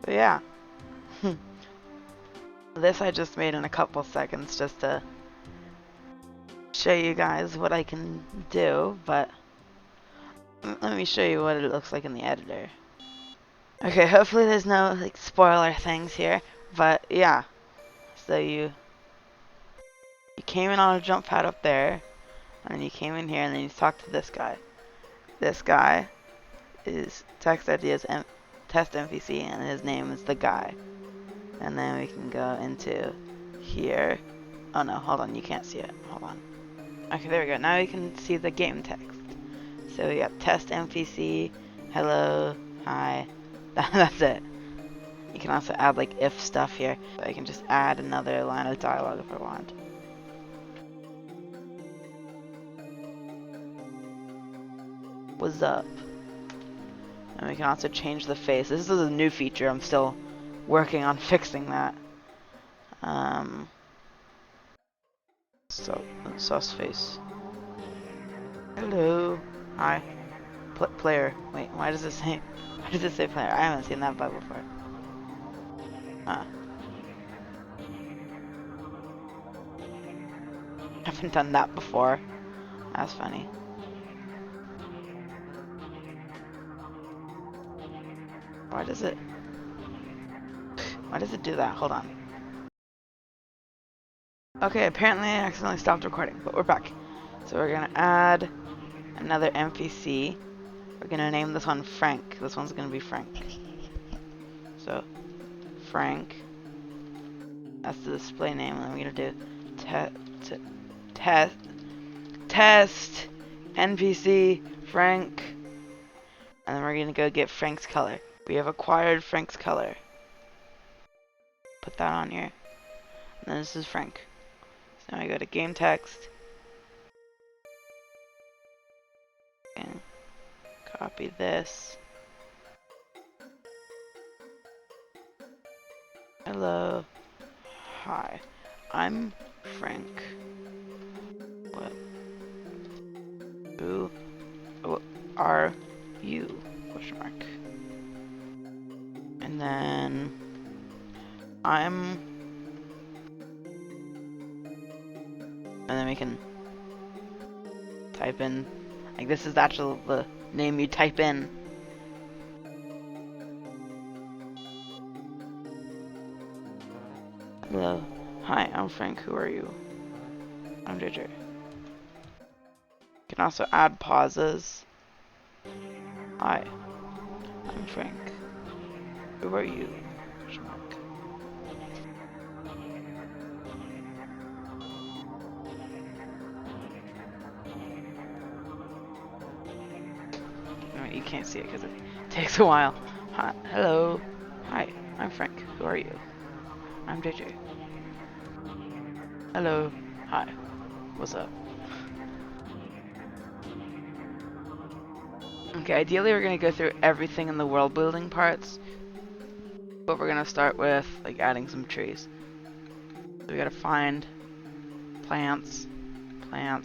But yeah. This I just made in a couple seconds just to show you guys what I can do, but let me show you what it looks like in the editor. Okay, hopefully there's no like spoiler things here, but yeah. So you came in on a jump pad up there, and then you came in here, and then you talked to this guy. This guy is text ideas and test MVC, and his name is the guy. And then we can go into here. Oh no, hold on, you can't see it. Hold on. Okay, there we go. Now we can see the game text. So we got test MVC, hello, hi. That's it. You can also add like if stuff here. So I can just add another line of dialogue if I want. What's up? And we can also change the face. This is a new feature. I'm still working on fixing that. So sus face. Hello. Hi. Player. Wait, why does it say? Why does it say player? I haven't seen that bug before. Huh. I haven't done that before. That's funny. Why does it do that? Hold on. Okay, apparently I accidentally stopped recording, but we're back. So we're gonna add another NPC. We're gonna name this one Frank. This one's gonna be Frank. So, Frank. That's the display name, and then we're gonna do test NPC Frank. And then we're gonna go get Frank's color. We have acquired Frank's color. Put that on here. And then this is Frank. So now I go to game text. And copy this. Hello. Hi. I'm Frank. What? Who are you? Question mark. And then and then we can type in, like, this is actually the name you type in. Hello. Hi, I'm Frank. Who are you? I'm JJ. You can also add pauses. Hi, I'm Frank. Who are you? You can't see it because it takes a while. Hi, hello. Hi, I'm Frank. Who are you? I'm JJ. Hello. Hi. What's up? Okay, ideally we're gonna go through everything in the world building parts, but we're gonna start with like adding some trees. So we gotta find plants. Gonna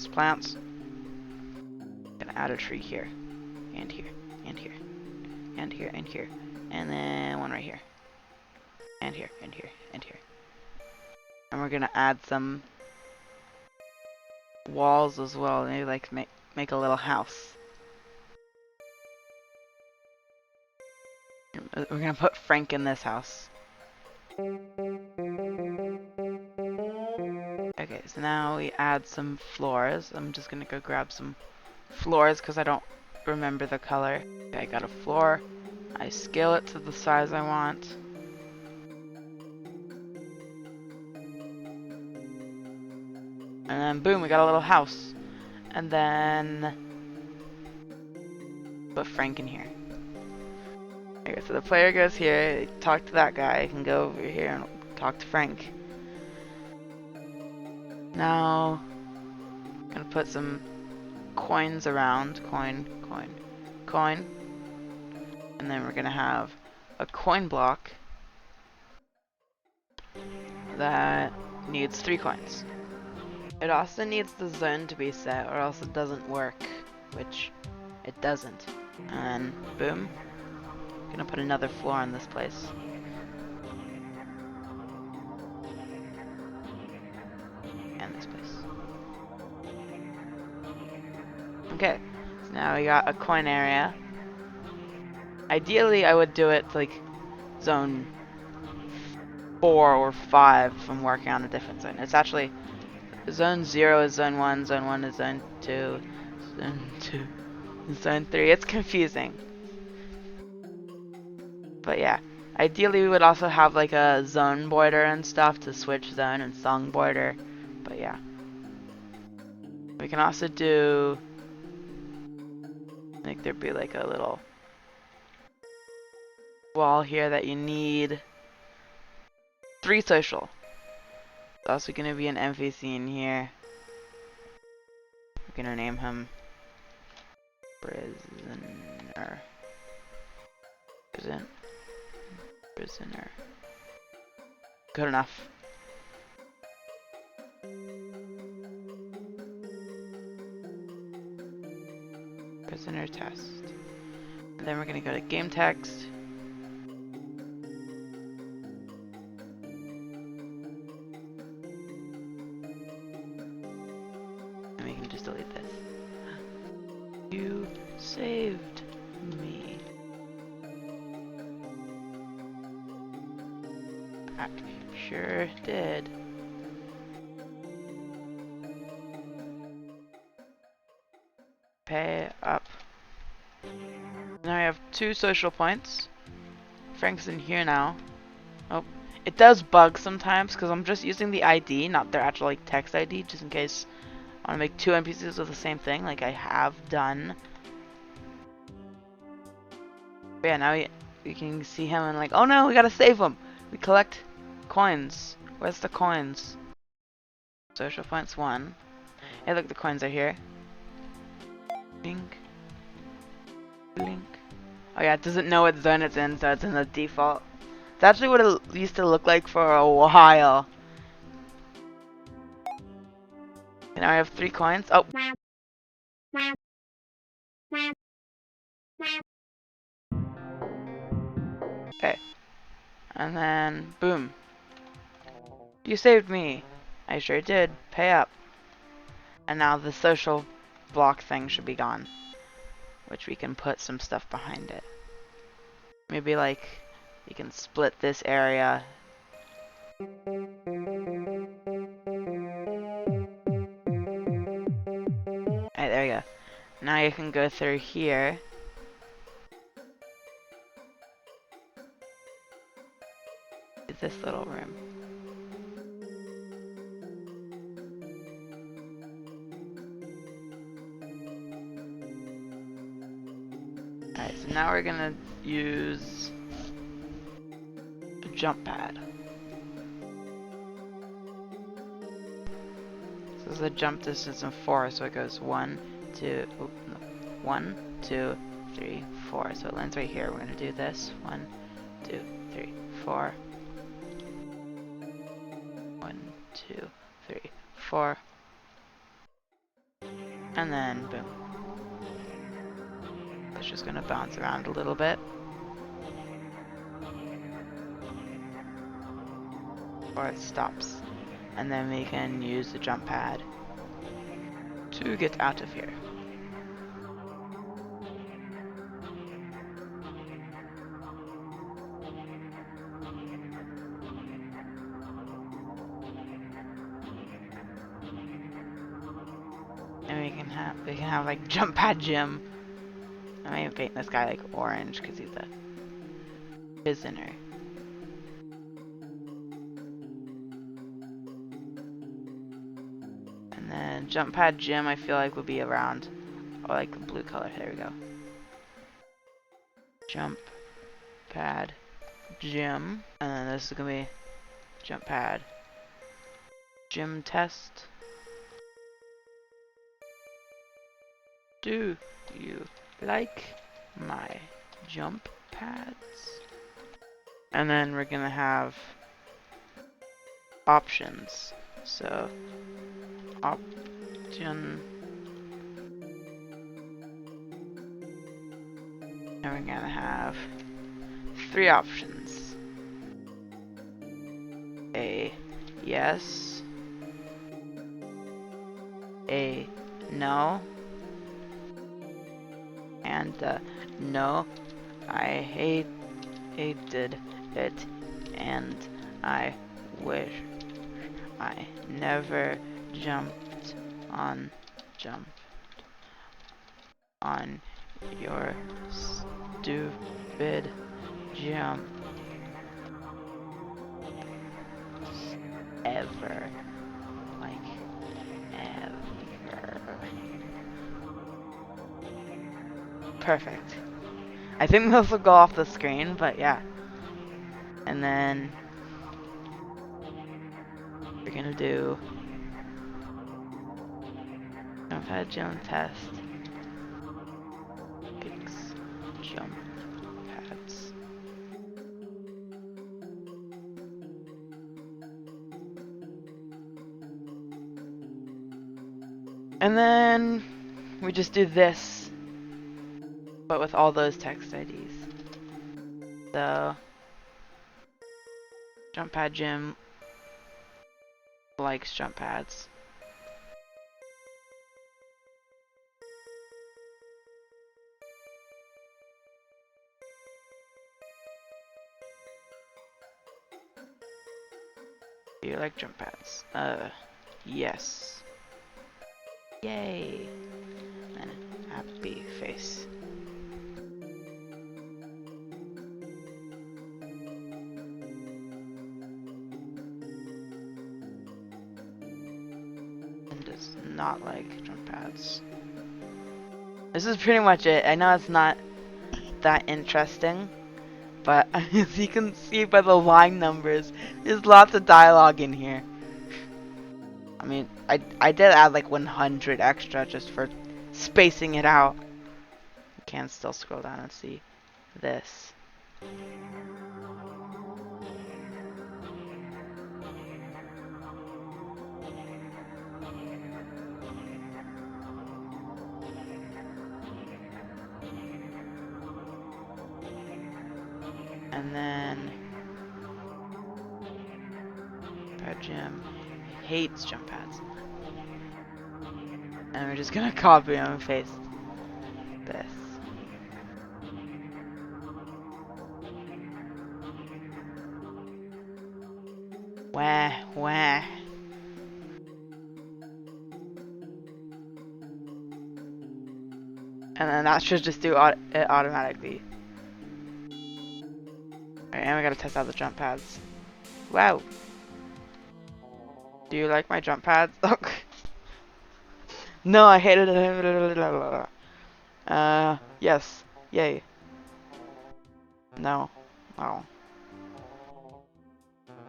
add a tree here, and here, and here, and here, and here, and then one right here, and here, and here, and here. And we're gonna add some walls as well. Maybe like make a little house. We're gonna put Frank in this house. Okay, so now we add some floors. I'm just gonna go grab some floors because I don't remember the color. Okay, I got a floor. I scale it to the size I want. And then boom, we got a little house. And then put Frank in here. Okay, so the player goes here, talk to that guy, can go over here and talk to Frank. Now, I'm gonna put some coins around, coin. And then we're gonna have a coin block that needs 3 coins. It also needs the zone to be set or else it doesn't work, which it doesn't. And boom. Gonna put another floor in this place. Okay, so now we got a coin area. Ideally, I would do it like zone 4 or 5 if I'm working on a different zone. It's actually zone 0 is zone 1, zone 1 is zone 2, zone 2 is zone 3. It's confusing. But yeah, ideally we would also have like a zone border and stuff to switch zone and song border. But yeah. We can also do, like there'd be like a little wall here that you need 3 social. There's also going to be an NPC in here. We're going to name him Prisoner. Prisoner. Good enough. Prisoner test. And then we're going to go to game text. And we can just delete this. You saved me. I sure did. Pay up. Now I have 2 social points. Frank's in here now. Oh, it does bug sometimes because I'm just using the ID, not their actual like text ID, just in case I want to make 2 NPCs with the same thing, like I have done. But yeah, now we can see him and like, oh no, we gotta save him. We collect coins. Where's the coins? Social points 1. Hey, look, the coins are here. Blink. Blink. Oh yeah, it doesn't know what zone it's in, so it's in the default. It's actually what it used to look like for a while. And now I have 3 coins. Oh. Okay. And then, boom. You saved me. I sure did. Pay up. And now the social block thing should be gone. Which we can put some stuff behind it. Maybe like, you can split this area. Alright, there we go. Now you can go through here. This little room. Alright, so now we're gonna use a jump pad. So this is a jump distance of 4, so it goes 1, 2, oh, no, 1, 2, 3, 4. So it lands right here. We're gonna do this. 1, 2, 3, 4. 1, 2, 3, 4. And then boom. It's just gonna bounce around a little bit. Or it stops. And then we can use the jump pad to get out of here. And we can have like jump pad gym. I may paint this guy like orange because he's a prisoner. And then jump pad gym I feel like would be around, or like a blue color. There we go. Jump pad gym. And then this is gonna be jump pad gym test. Do you like my jump pads? And then we're gonna have options. So option, and we're gonna have 3 options. A yes, a no, and no, I hated it, and I wish I never jumped on your stupid jump ever. Like, ever. Perfect. I think this will go off the screen, but yeah. And then we're gonna do jump pad jump test. Fix jump pads. And then we just do this, but with all those text IDs. So, jump pad Jim likes jump pads. Do you like jump pads? Yes. Yay. And happy face. And does not like jump pads. This is pretty much it. I know it's not that interesting, but as you can see by the line numbers, there's lots of dialogue in here. I mean, I did add like 100 extra just for spacing it out. You can still scroll down and see this. And then Jim hates jump pads. And we're just gonna copy and paste this. Wah, wah. And then that should just do it automatically. Alright, and we gotta test out the jump pads. Wow. Do you like my jump pads? No, I hated it. Yes. Yay. No. No.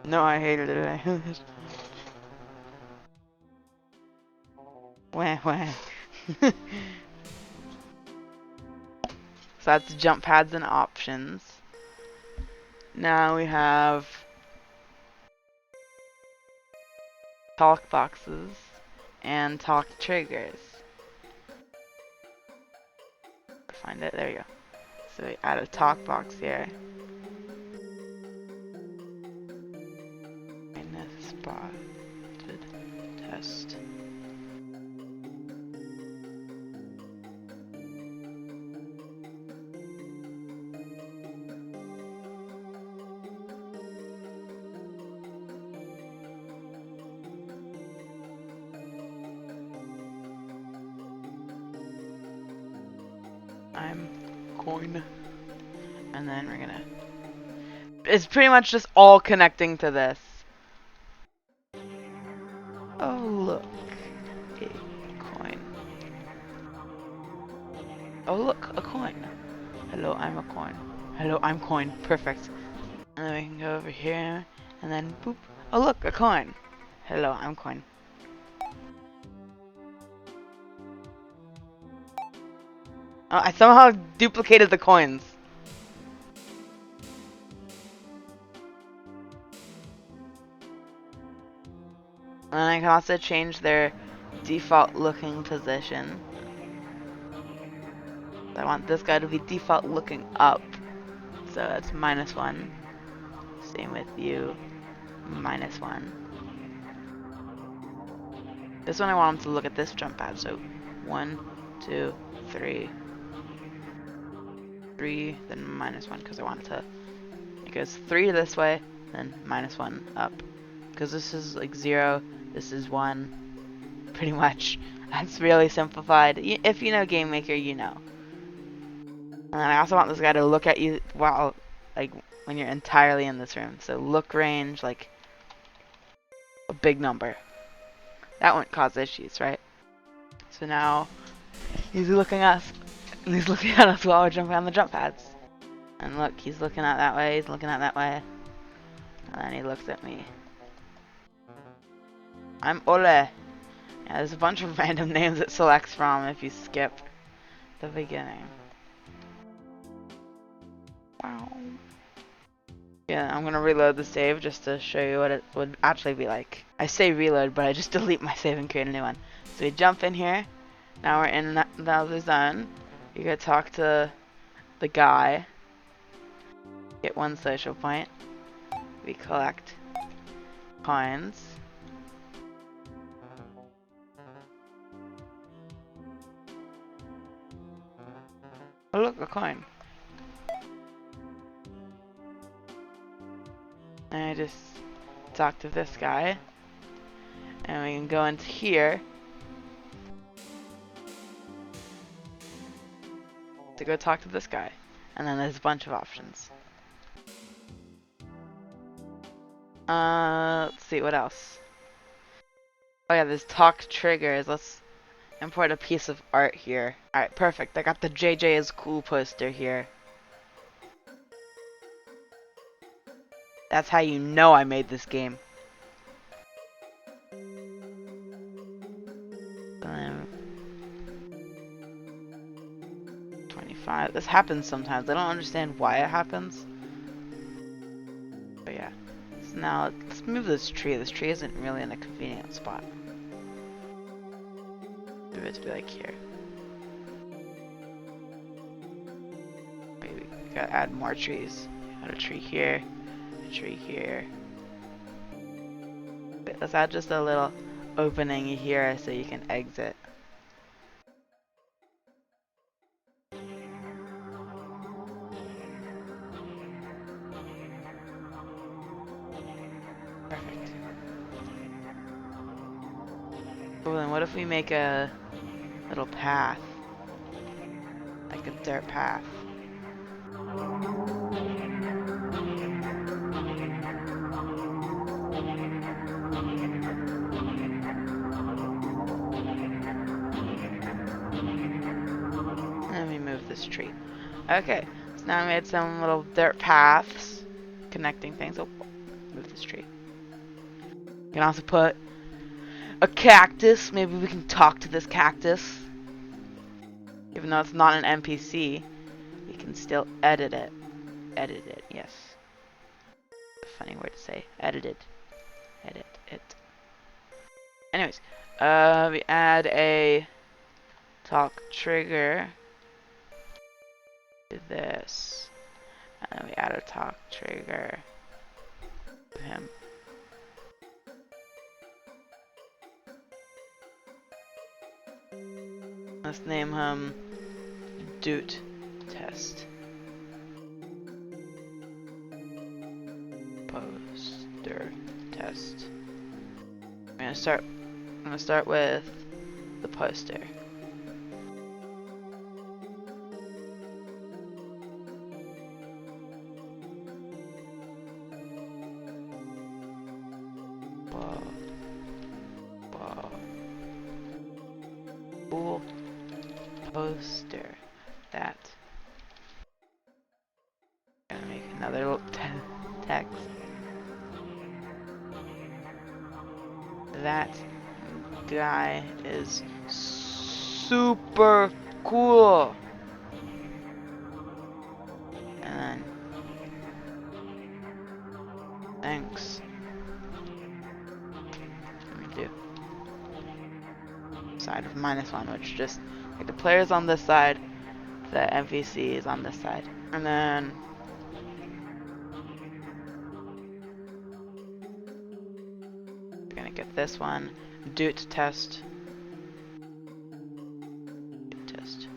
No, I hated it. Wah, wah. So that's jump pads and options. Now we have talk boxes and talk triggers. Find it, there we go. So we add a talk box here. Minus spotted test. I'm going, and then we're gonna, it's pretty much just all connecting to this. Oh look, a coin. Oh look, a coin. Hello, I'm a coin. Hello, I'm coin. Perfect. And then we can go over here, and then boop. Oh look, a coin. Hello, I'm coin. Oh, I somehow duplicated the coins. And I can also change their default looking position. I want this guy to be default looking up. So that's -1. Same with you. -1. This one I want him to look at this jump pad. So 1, 2, 3. 3, then -1, because I wanted to. It goes 3 this way, then -1 up. Because this is like 0, this is 1. Pretty much. That's really simplified. If you know Game Maker, you know. And then I also want this guy to look at you while, like, when you're entirely in this room. So look range, like, a big number. That wouldn't cause issues, right? So now, he's looking at us. He's looking at us while we're jumping on the jump pads. And look, he's looking at that way, he's looking at that way. And then he looks at me. I'm Ole. Yeah, there's a bunch of random names it selects from if you skip the beginning. Wow. Yeah, I'm gonna reload the save just to show you what it would actually be like. I say reload, but I just delete my save and create a new one. So we jump in here. Now we're in the other zone. You go talk to the guy. Get 1 social point. We collect coins. Oh look, a coin. And I just talk to this guy. And we can go into here to go talk to this guy. And then there's a bunch of options. Let's see, what else? Oh yeah, there's talk triggers. Let's import a piece of art here. Alright, perfect. I got the JJ is cool poster here. That's how you know I made this game. 25. This happens sometimes. I don't understand why it happens. But yeah. So now let's move this tree. This tree isn't really in a convenient spot. Move it to be like here. Maybe we gotta add more trees. Add a tree here. A tree here. But let's add just a little opening here so you can exit. Perfect. Well then, what if we make a little path? Like a dirt path. Let me move this tree. Okay, so now I made some little dirt paths connecting things. Oh, move this tree. You can also put a cactus. Maybe we can talk to this cactus. Even though it's not an NPC, we can still edit it. Edit it, yes. A funny word to say. Edited. Edit it. Anyways, we add a talk trigger to this. And then we add a talk trigger to him. Let's name him Doot Test. Poster test. I'm gonna start with the poster. Cool poster. That. Gonna make another little text. That guy is super cool. And then thanks. What do we do? Side of -1, which just like the player's on this side, the NPC is on this side, and then we're gonna get this one, Doot Test. Doot Test.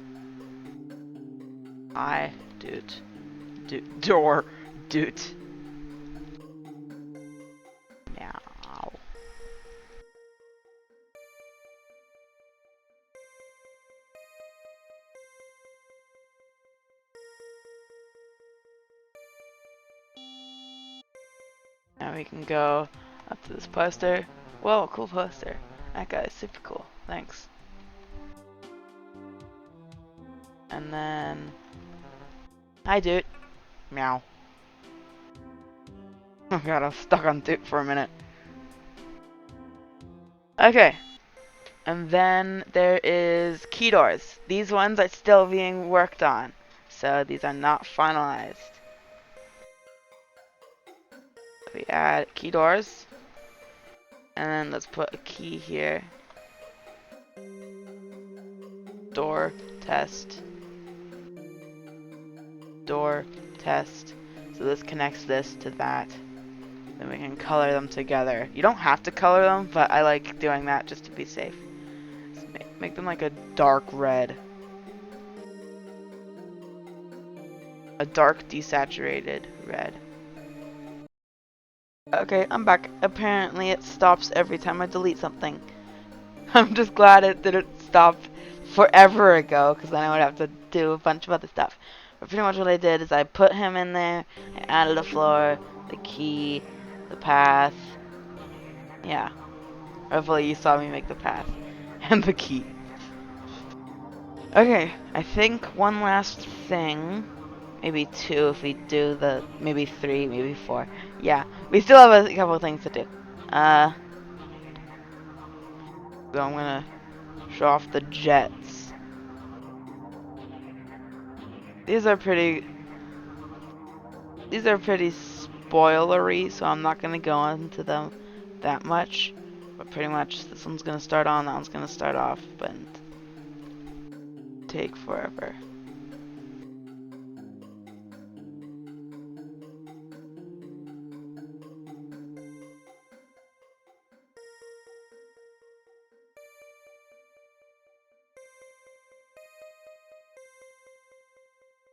I Doot. Door. Doot. Meow. Now we can go up to this poster. Whoa, cool poster. That guy is super cool. Thanks. And then... Hi, Doot. Meow. Oh god, I was stuck on Doot for a minute. Okay. And then there is key doors. These ones are still being worked on. So these are not finalized. We add key doors. And then let's put a key here. Door, test. Door, test. So this connects this to that. Then we can color them together. You don't have to color them, but I like doing that just to be safe. So make them like a dark red. A dark desaturated red. Okay, I'm back. Apparently it stops every time I delete something. I'm just glad it didn't stop forever ago, because then I would have to do a bunch of other stuff. But pretty much what I did is I put him in there, I added a floor, the key, the path. Yeah. Hopefully you saw me make the path. And the key. Okay, I think one last thing. Maybe two if we do the... Maybe three, maybe four. Yeah, we still have a couple of things to do. So I'm gonna show off the jets. These are pretty spoilery, so I'm not gonna go into them that much. But pretty much this one's gonna start on, that one's gonna start off, and take forever.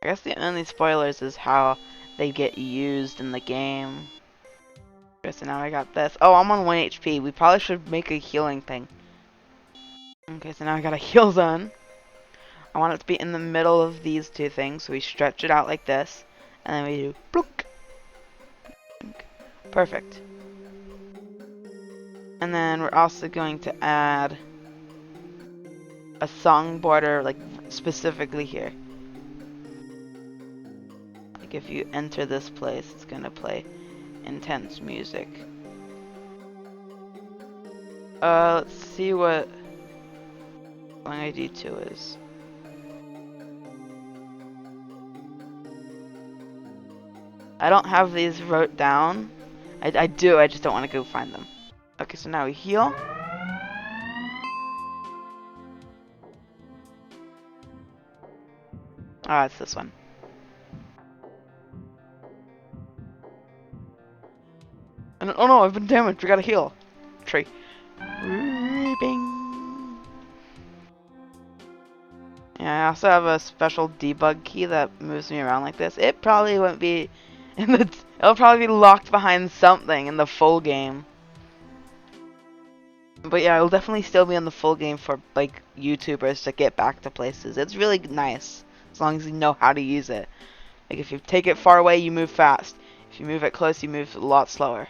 I guess the only spoilers is how they get used in the game. Okay, so now I got this. Oh, I'm on 1 HP. We probably should make a healing thing. Okay, so now I got a heal zone. I want it to be in the middle of these two things, so we stretch it out like this, and then we do blook. Perfect. And then we're also going to add a song border, like specifically here. Like if you enter this place, it's gonna play intense music. Let's see what song ID 2 is. I don't have these wrote down. I do, I just don't want to go find them. Okay, so now we heal. Ah, it's this one. And, oh no, I've been damaged. We gotta heal. Tree. Bing. Yeah, I also have a special debug key that moves me around like this. It probably won't be in the... It'll probably be locked behind something in the full game. But yeah, it'll definitely still be in the full game for, like, YouTubers to get back to places. It's really nice, as long as you know how to use it. Like, if you take it far away, you move fast. If you move it close, you move a lot slower.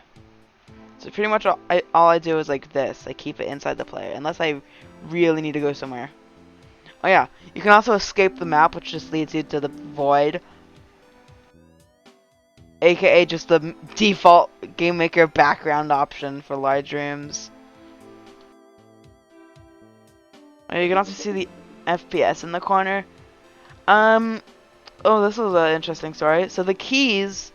So pretty much all I do is like this. I keep it inside the player, unless I really need to go somewhere. Oh yeah, you can also escape the map, which just leads you to the void. AKA just the default Game Maker background option for large rooms. You can also see the FPS in the corner. Oh, this is an interesting story. So the keys...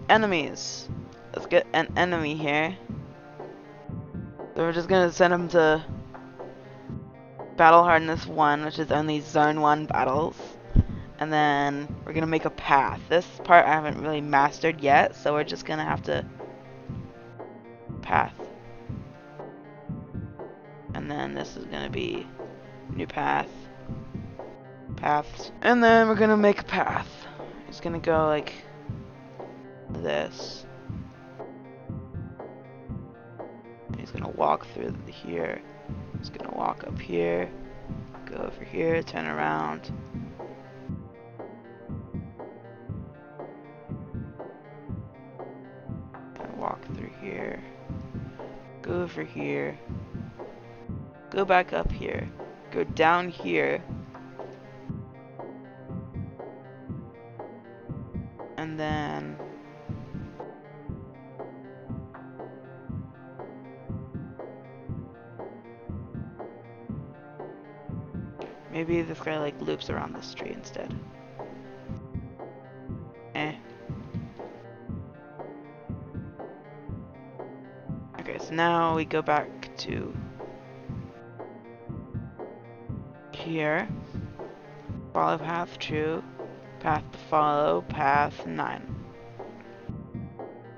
enemies. Let's get an enemy here. So we're just gonna send him to Battle Hardness 1, which is only Zone 1 battles. And then we're gonna make a path. This part I haven't really mastered yet, so we're just gonna have to... Path. And then this is gonna be new path. paths. And then we're gonna make a path. It's gonna go like this. He's gonna walk through here. He's gonna walk up here, go over here, turn around. Gonna walk through here, go over here, go back up here, go down here, and then maybe this guy like loops around this tree instead. Okay, so now we go back to here. Follow path, true. Path to follow, path 9.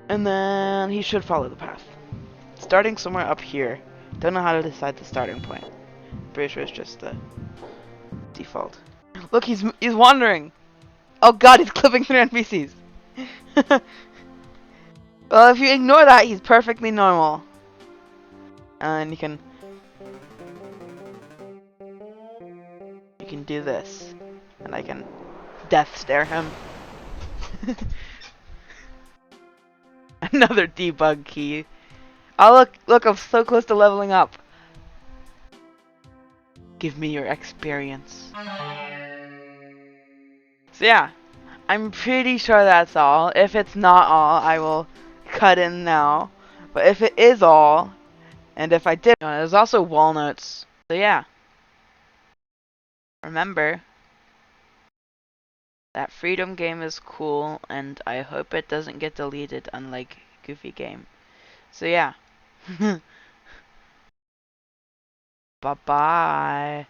And then he should follow the path. Starting somewhere up here. Don't know how to decide the starting point. Pretty sure it's just the default. Look, he's wandering. Oh god, he's clipping through NPCs. Well, if you ignore that, he's perfectly normal. And you can do this, and I can death stare him. Another debug key. Oh look, I'm so close to leveling up. Give me your experience. So yeah, I'm pretty sure that's all. If it's not all, I will cut in now. But if it is all, and if I did, there's also walnuts. So yeah, remember that Freedom game is cool, and I hope it doesn't get deleted, unlike Goofy game. So yeah. Bye bye.